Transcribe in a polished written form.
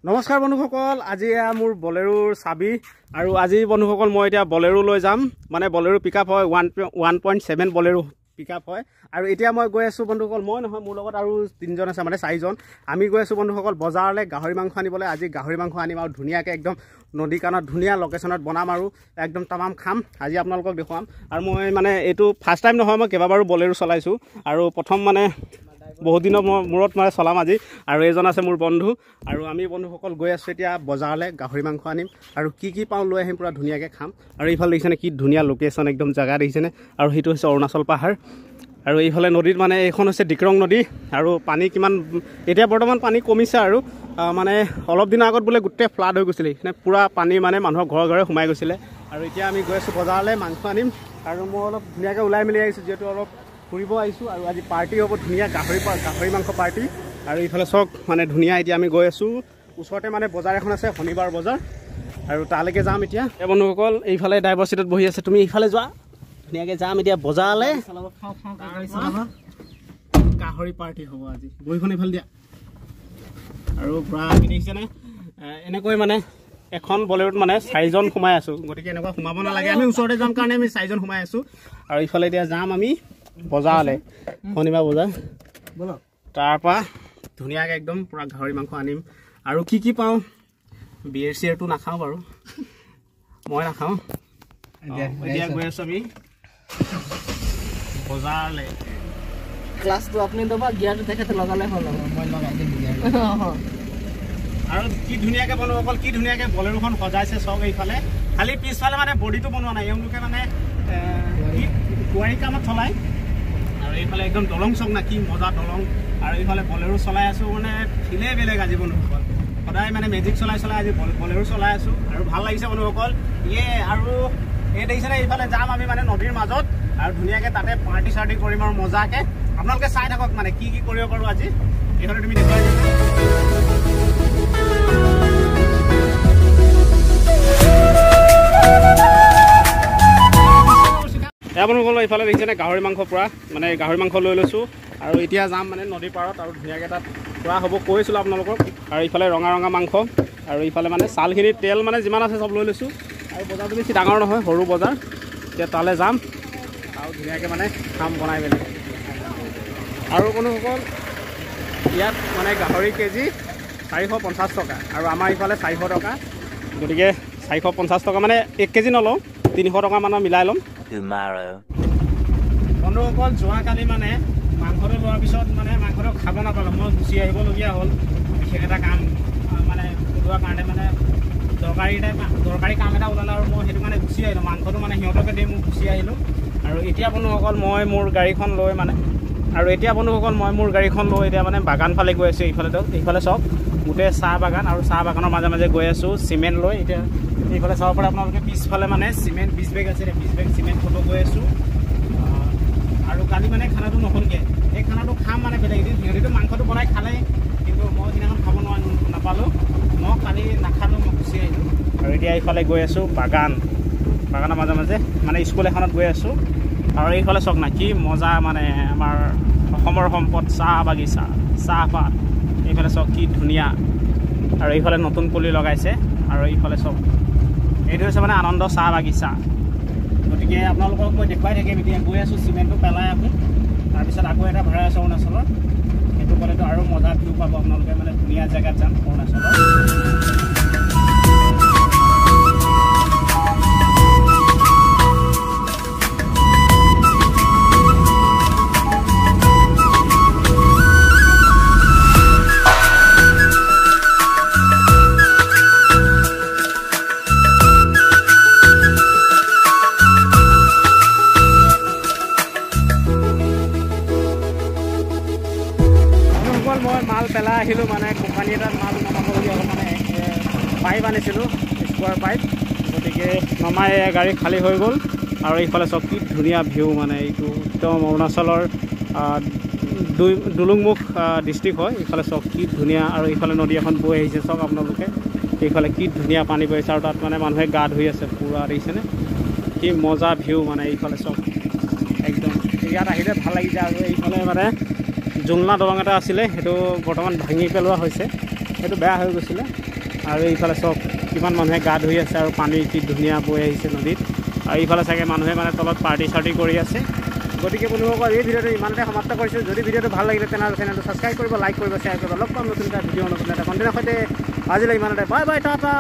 নমস্কাৰ বন্ধুসকল, আজি মোৰ বলেৰোৰ চাবি আৰু আজি বন্ধুসকল মই এতিয়া বলেৰো লৈ যাম। মানে বলেৰো পিকআপ হয় 1.7 বলেৰো পিকআপ হয়। আৰু এতিয়া মই গৈ আছোঁ বন্ধুসকল, মই নহয় মোৰ লগত আৰু 3জন আছে, মানে 4জন। আমি গৈ আছোঁ বন্ধুসকল বজাৰলৈ গাহৰি মাংস আনিবলৈ। আজি গাহৰি মাংস আনিম আৰু ধুনীয়াকৈ একদম নদী কাণত ধুনীয়া লোকেশ্যনত বনাম আৰু একদম তামাম খাম। আজি আপোনালোকক দেখুৱাম। আৰু মই মানে এইটো ফাৰ্ষ্ট টাইম নহয়, মই কেইবাবাৰো বলেৰো চলাইছোঁ আৰু প্ৰথম মানে বহুত দিনৰ মূৰত মানে চলাম আজি। আৰু এইজন আছে মোৰ বন্ধু, আৰু আমি বন্ধুসকল গৈ আছোঁ এতিয়া বজাৰলৈ গাহৰি মাংস আনিম আৰু কি পাওঁ লৈ আহিম, পূৰা ধুনীয়াকৈ খাম। আৰু এইফালে দেখিছেনে কি ধুনীয়া লোকেশ্যন, একদম জেগা দেখিছেনে। আৰু সেইটো হৈছে অৰুণাচল পাহাৰ। আৰু এইফালে নদীত মানে এইখন হৈছে ডিক্ৰং নদী। আৰু পানী কিমান এতিয়া বৰ্তমান পানী কমিছে আৰু মানে অলপ দিনৰ আগত বোলে গোটেই ফ্লাড হৈ গৈছিলে, মানে পূৰা পানী মানে মানুহৰ ঘৰে ঘৰে সোমাই গৈছিলে। আৰু এতিয়া আমি গৈ আছোঁ বজাৰলৈ মাংস আনিম। আৰু মই অলপ ধুনীয়াকৈ ওলাই মেলি আহিছোঁ, যিহেতু অলপ ফুৰিব আহিছোঁ। আৰু আজি পাৰ্টি হ'ব, ধুনীয়া গাহৰি মাংস পাৰ্টি। আৰু এইফালে চাওক মানে ধুনীয়া। এতিয়া আমি গৈ আছোঁ, ওচৰতে মানে বজাৰ এখন আছে, শনিবাৰ বজাৰ, আৰু তালৈকে যাম এতিয়া। বন্ধুসকল এইফালে ড্ৰাইভাৰ চিটত বহি আছে, তুমি এইফালে যোৱা, ধুনীয়াকৈ যাম এতিয়া বজাৰলৈ। গাহৰি পাৰ্টি হ'ব আজি, বহিখন এইফালে দিয়া। আৰু পূৰা দেখিছেনে এনেকৈ মানে এখন বলেৰোত মানে 4জন সোমাই আছোঁ, গতিকে এনেকুৱা সোমাব নালাগে। আমি ওচৰতে যাম কাৰণে আমি 4জন সোমাই আছোঁ। আৰু ইফালে এতিয়া যাম আমি বজাৰলৈ, শনিবাৰ বজাৰ। তাৰপৰা ধুনীয়াকৈ একদম পূৰা গাহৰি মাংস আনিম। আৰু কি পাওঁ, বিয়েৰ চিয়েৰটো নাখাওঁ বাৰু, মই নাখাওঁ। এতিয়া গৈ আছোঁ আমি বজাৰলৈ। ক্লাছটো আপুনি দবা, গিয়াৰটো তেখেতে লগালে হ'ল, মই লগাই দিম গিয়াৰ। আৰু কি ধুনীয়াকৈ বন্ধুসকল, কি ধুনীয়াকৈ বলেৰোখন সজাইছে চব। এইফালে খালি পিছফালে মানে বডিটো বনোৱা নাই, এওঁলোকে মানে কুঁৱাৰী কামত চলায়। আৰু এইফালে একদম দলং চক না, কি মজা দলং। আৰু এইফালে বলেৰো চলাই আছোঁ, মানে ফিলে বেলেগ আজি বন্ধুসকল। সদায় মানে মেজিক চলাই আজি বলেৰো চলাই আছোঁ, আৰু ভাল লাগিছে বন্ধুসকল। আৰু এই দেখিছেনে এইফালে যাম আমি মানে নদীৰ মাজত, আৰু ধুনীয়াকৈ তাতে পাৰ্টি চাৰ্টি কৰিম আৰু মজাকৈ। আপোনালোকে চাই থাকক মানে কি কৰিব পাৰোঁ আজি। এইফালে তুমি দেখুৱাই দিবা। বন্ধুসকল এইফালে দেখিছেনে গাহৰি মাংস পূৰা, মানে গাহৰি মাংস লৈ লৈছোঁ। আৰু এতিয়া যাম মানে নদীৰ পাৰত, আৰু ধুনীয়াকৈ তাত পূৰা হ'ব কৈছিলোঁ আপোনালোকক। আৰু ইফালে ৰঙা মাংস, আৰু ইফালে মানে ছালখিনি তেল মানে যিমান আছে চব লৈ লৈছোঁ। আৰু বজাৰটো বেছি ডাঙৰ নহয়, সৰু বজাৰ। এতিয়া তালৈ যাম আৰু ধুনীয়াকৈ মানে খাম বনাই মেলি। আৰু বন্ধুসকল ইয়াত মানে গাহৰি কেজি 450 টকা, আৰু আমাৰ ইফালে 400 টকা। গতিকে 450 টকা মানে 1 কেজি নলওঁ, 300 টকা মানৰ মিলাই ল'ম। বন্ধুসকল যোৱাকালি মানে মাংসটো লোৱাৰ পিছত মানে মাংসটো খাব নাপালোঁ, মই গুচি আহিবলগীয়া হ'ল। বিশেষ এটা কাম মানে ওলোৱাৰ কাৰণে, মানে দৰকাৰী কাম এটা ওলালে, আৰু মই সেইটো মানে গুচি আহিলোঁ। মাংসটো মানে সিহঁতকে দি মই গুচি আহিলোঁ। আৰু এতিয়া বন্ধুসকল মই মোৰ গাড়ীখন লৈ এতিয়া মানে বাগান ফালে গৈ আছোঁ। এইফালে চব গোটেই চাহ বাগান, আৰু চাহ বাগানৰ মাজে মাজে গৈ আছোঁ চিমেণ্ট লৈ। এতিয়া এইফালে চাব পাৰে আপোনালোকে, পিছফালে মানে চিমেণ্ট 20 বেগ আছে, 20 বেগ চিমেণ্ট ফটো গৈ আছোঁ। আৰু কালি মানে খানাটো নহ'লগৈ, এই খানাটো খাম মানে বেলেগ এদিন। সিহঁতিটো মাংসটো বনাই খালেই, কিন্তু মই সিদিনাখন খাব নাপালোঁ। মই কালি নাখালোঁ, মই গুচি আহিলোঁ। আৰু এতিয়া এইফালে গৈ আছোঁ বাগানৰ মাজে মাজে, মানে স্কুল এখনত গৈ আছোঁ। আৰু এইফালে চাওক না কি মজা, মানে আমাৰ অসমৰ সম্পদ চাহ বাগিচা, চাহপাত। এইফালে চাওক কি ধুনীয়া। আৰু এইফালে নতুন পুলি লগাইছে। আৰু এইফালে চাওক, এইটো হৈছে মানে আনন্দ চাহ বাগিচা। গতিকে আপোনালোকক মই দেখুৱাই থাকিম। এতিয়া গৈ আছোঁ, চিমেণ্টটো পেলাই আহোঁ, তাৰপিছত আকৌ এটা ভৰাই আছোঁ অৰুণাচলৰ। সেইটো ক'লেতো আৰু মজা ভিউ পাব আপোনালোকে, মানে ধুনীয়া জেগাত যাম অৰুণাচলৰ। মই মাল পেলাই আহিলোঁ, মানে কোম্পানী এটাত মাল নমাবলগীয়া হ'ল, মানে পাইপ আনিছিলোঁ, স্কোৱাৰ পাইপ। গতিকে নমাই গাড়ী খালী হৈ গ'ল। আৰু এইফালে চব কি ধুনীয়া ভিউ, মানে এইটো একদম অৰুণাচলৰ দুলুংমুখ ডিষ্ট্ৰিক্ট হয়। এইফালে চব কি ধুনীয়া। আৰু এইফালে নদী এখন বৈ আহিছে চাওক আপোনালোকে, এইফালে কি ধুনীয়া পানী বৈ আহিছে। আৰু তাত মানে মানুহে গা ধুই আছে পূৰা, দেখিছেনে কি মজা ভিউ। মানে এইফালে চব একদম ইয়াত আহিলে ভাল লাগিছে। আৰু এইফালে মানে জুলনা দলং এটা আছিলে, সেইটো বৰ্তমান ভাঙি পেলোৱা হৈছে, সেইটো বেয়া হৈ গৈছিলে। আৰু এইফালে চব কিমান মানুহে গা ধুই আছে আৰু পানী কি ধুনীয়া বৈ আহিছে নদীত আৰু এইফালে চাগে মানুহে মানে তলত পাৰ্টি চাৰ্টি কৰি আছে গতিকে বন্ধুসকল এই ভিডিঅ'টো ইমানতে সমাপ্ত কৰিছোঁ যদি ভিডিঅ'টো ভাল লাগিলে তেনেহ'লে চেনেলটো ছাবস্ক্ৰাইব কৰিব লাইক কৰিব শ্বেয়াৰ কৰিব লগ পাম নতুন এটা ভিডিঅ' নতুন এটা কণ্টেণ্টৰ সৈতে আজিলৈ ইমানতে বাই বাই টাটা